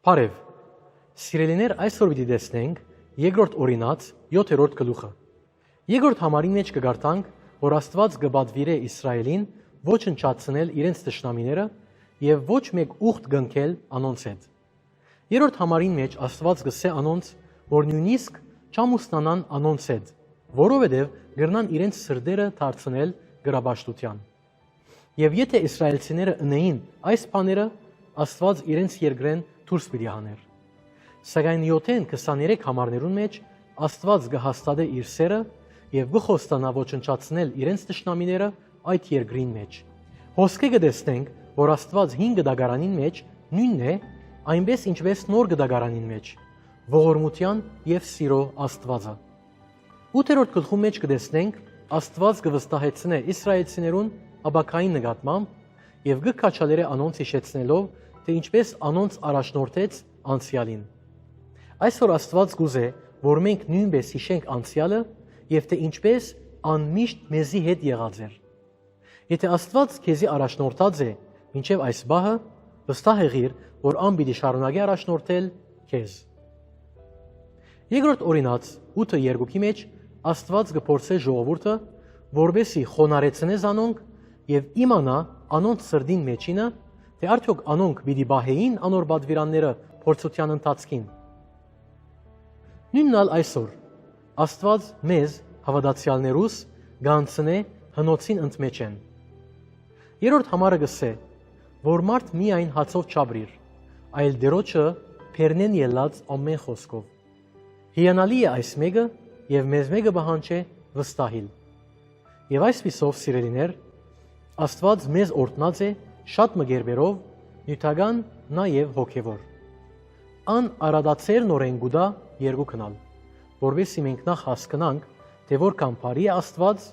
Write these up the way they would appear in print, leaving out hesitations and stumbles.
Բարև, սիրելիներ, այսօր պիտի տեսնենք երկրորդ օրինաց 7-րդ գլուխը։ Երկրորդ համարի մեջ կգարտանք, որ Աստված կպատվիրե Իսրայելին ոչնչացնել իրենց թշնամիները եւ ոչ մեկ ուխտ գնքել անոնց հետ։ Երրորդ համարին մեջ Աստված գսե անոնց, որ նույնիսկ չամուսնանան անոնց հետ, որովհետեւ գրնան իրենց սրտերը դարձնել գրաբաշխության։ Եվ եթե իսրայելցիները ունեին այս բաները, Աստված իրենց երկրեն դուրս պիտի հաներ։ Սակայն 7-23 համարներուն մեջ Աստված կհաստատե իր սերը եւ կխոստանա ոչնչացնել իրենց թշնամիները այդ երկրին մեջ։ Հոսքը կտեսնենք, որ Աստված 5 դագարանին մեջ նույնն է, այնպես ինչպես նոր դագարանին մեջ, ողորմության եւ սիրո Աստվածը։ 8-րդ գլխում մեջ կտեսնենք Աստված կվստահեցնե իսրայելցիներուն ապակային նկատմամբ եւ կքաչալերե անոնց հիշեցնելով, թե ինչպես անոնց առաջնորդեց անցյալին։ Այսօր Աստված կուզե, որ մենք նույնպես հիշենք անցյալը եւ թե ինչպես անմիշտ մեզի հետ եղած էր։ Եթե Աստված քեզի առաջնորդած է մինչեւ այս բահը, վստահ եղիր, որ ան պիտի շարունակի առաջնորդել քեզ։ Երկրորդ օրինաց 8:2-ի մեջ Աստված կփորձե ժողովուրդը, որովհետեւ խոնարեցնե զանոնք եւ իմանա անոնց սրդին մեջինը, թե արդյոք անոնք պիտի բահեին անոր պատվիրանները փորձության ընթացքին։ Նույնն այսօր Աստված մեզ հավատացյալներուս գանցնե հնոցին ընդմեջեն։ Երրորդ համարը գսե, որ մարդ միայն հացով չաբրիր, այլ դերոջը փերնեն ելած ամեն խոսքով։ Հիանալի է այս մեկը եւ մեզ մեկը բանջե վստահիլ։ Եվ այսպիսով, սիրելիներ, Աստված մեզ օրհնած է շատ մգերբերով, նյութական նաեւ հոգեվոր։ Ան արադացեր նորեն գուդա երկու քնալ, որովհետեւ մենք նախ հասկանանք, թե որքան բարի է Աստված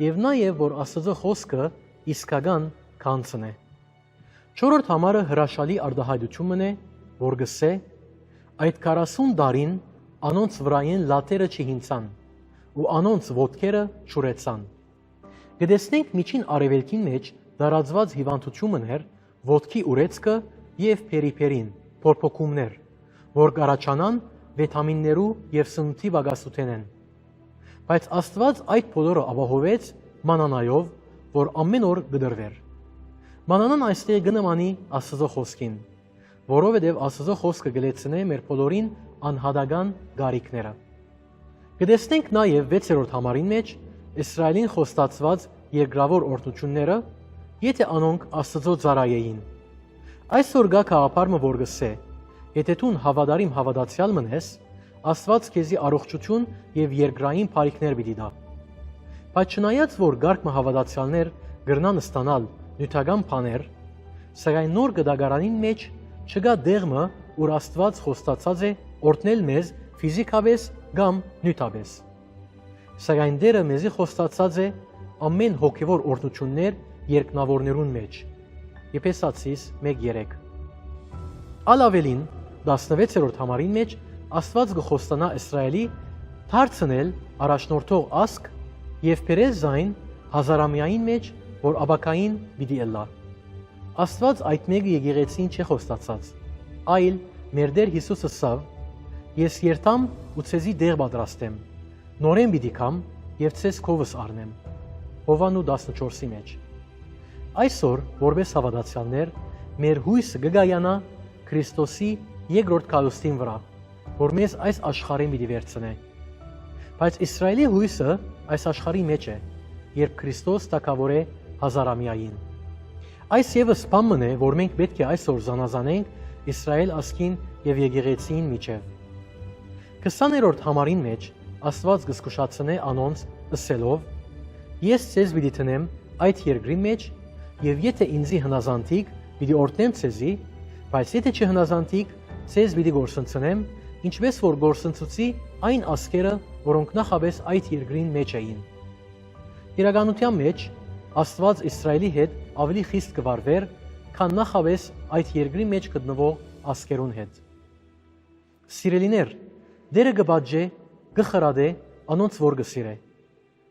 եւ նաեւ որ Աստծո խոսքը իսկական կանցն է։ 4-րդ համարը հրաշալի արտահայտությունն է, որ գսե այդ 40 տարին անոնց վրայեն լատերը չհինցան ու անոնց ոտքերը չուրեցան։ Գտեսնենք միջին արևելքին մեջ դարածված հիվանդությունն էր ոտքի ուրեցքը եւ փերիփերին, փորփոքումներ, որ կառաջանան վիտամիններու եւ սննդի բագասութենեն։ Բայց Աստված այդ բոլորը ապահովեց մանանայով, որ ամեն օր կդրվեր։ Մանանան այստեղ կնմանի Աստծո խոսքին, որովհետեւ Աստծո խոսքը գլեցնե մեր բոլորին անհատական գարիքները։ Գտեսնենք նաեւ 6-րդ համարին մեջ Իսրայելին խոստացված երկրավոր օրհնությունները, եթե անոնք Աստծո ծառայեին։ Այսօր գա քաղաքարը, որ գսե, եթե դու հավատարիմ հավատացյալ մնես, Աստված քեզի առողջություն եւ երկրային բարիքներ պիտի տա։ Բայց չնայած որ գարկ հավատացյալներ գրնան ստանալ նյութական բաներ, սակայն նոր գդագարանին մեջ չկա դեղմը, որ Աստված խոստացած է օրհնել մեզ ֆիզիկապես կամ նյութապես։ Սակայն Տերը մեզի խոստացած է ամեն հոգևոր օրհնություններ երկնավորներուն մեջ։ Եփեսացիս 1:3։ Ալավելին 16-րդ համարին մեջ Աստված կխոստանա Իսրայելի դարձնել առաջնորդող ասկ եւ բերել զայն հազարամյային մեջ, որ աբակային պիտի ելա։ Աստված այդ մեկը եկեղեցին չէ խոստացած, այլ մեր Տեր Հիսուսը ասավ. ես երթամ ու ցեզի դեղ պատրաստեմ, նորեն պիտի կամ եւ ցեզ քովս առնեմ։ Հովանու 14-ի մեջ։ Այսօր, որպես հավատացյալներ, մեր հույսը կգայանա Քրիստոսի երկրորդ գալուստին վրա, որ մեզ այս աշխարհին պիտի վերցնե։ Բայց Իսրայելի հույսը այս աշխարհի մեջ է, երբ Քրիստոս թագավոր է հազարամյային։ Այս եւս բանն է, որ մենք պետք է այսօր զանազանենք Իսրայել ասկին եւ եկեղեցին միջև։ 20-րդ համարին մեջ Աստված կզգուշացնե անոնց ըսելով. ես ցեզ պիտի տնեմ այդ երկրի մեջ եւ եթե ինձի հնազանդիկ, պիտի օրհնեմ ցեզի, բայց եթե չհնազանդիկ, ցեզ պիտի գործընծնեմ, ինչպես որ գործընծուցի այն ասկերը, որոնք նախաբես այդ երկրին մեջ էին։ Իրականության մեջ Աստված Իսրայելի հետ ավելի խիստ կվարվեր, քան նախաբես այդ երկրի մեջ գտնվող ասկերուն հետ։ Սիրելիներ, Տերը կպատժե, կխրադե անոնց որ կսիրե։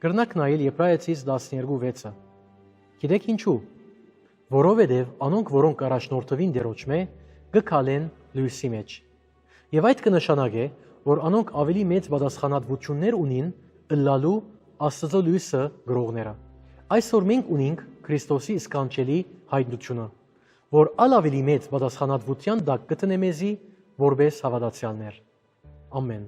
Կրնակ նայել Եբրայեցիս 12:6-ը։ Գիտեք ինչու։ Որովհետև անոնք, որոնք առաջնորդվին Տերոջմե, կգալեն լույսի մեջ։ Եվ այդ կնշանակե, որ անոնք ավելի մեծ պատասխանատվություններ ունին ըլլալու Աստծո լույսը գրողները։ Այսօր մենք ունենք Քրիստոսի սքանչելի հայտնությունը, որ ալ ավելի մեծ պատասխանատվության տակ կտնե մեզի որպես հավատացյալներ։ Ամեն։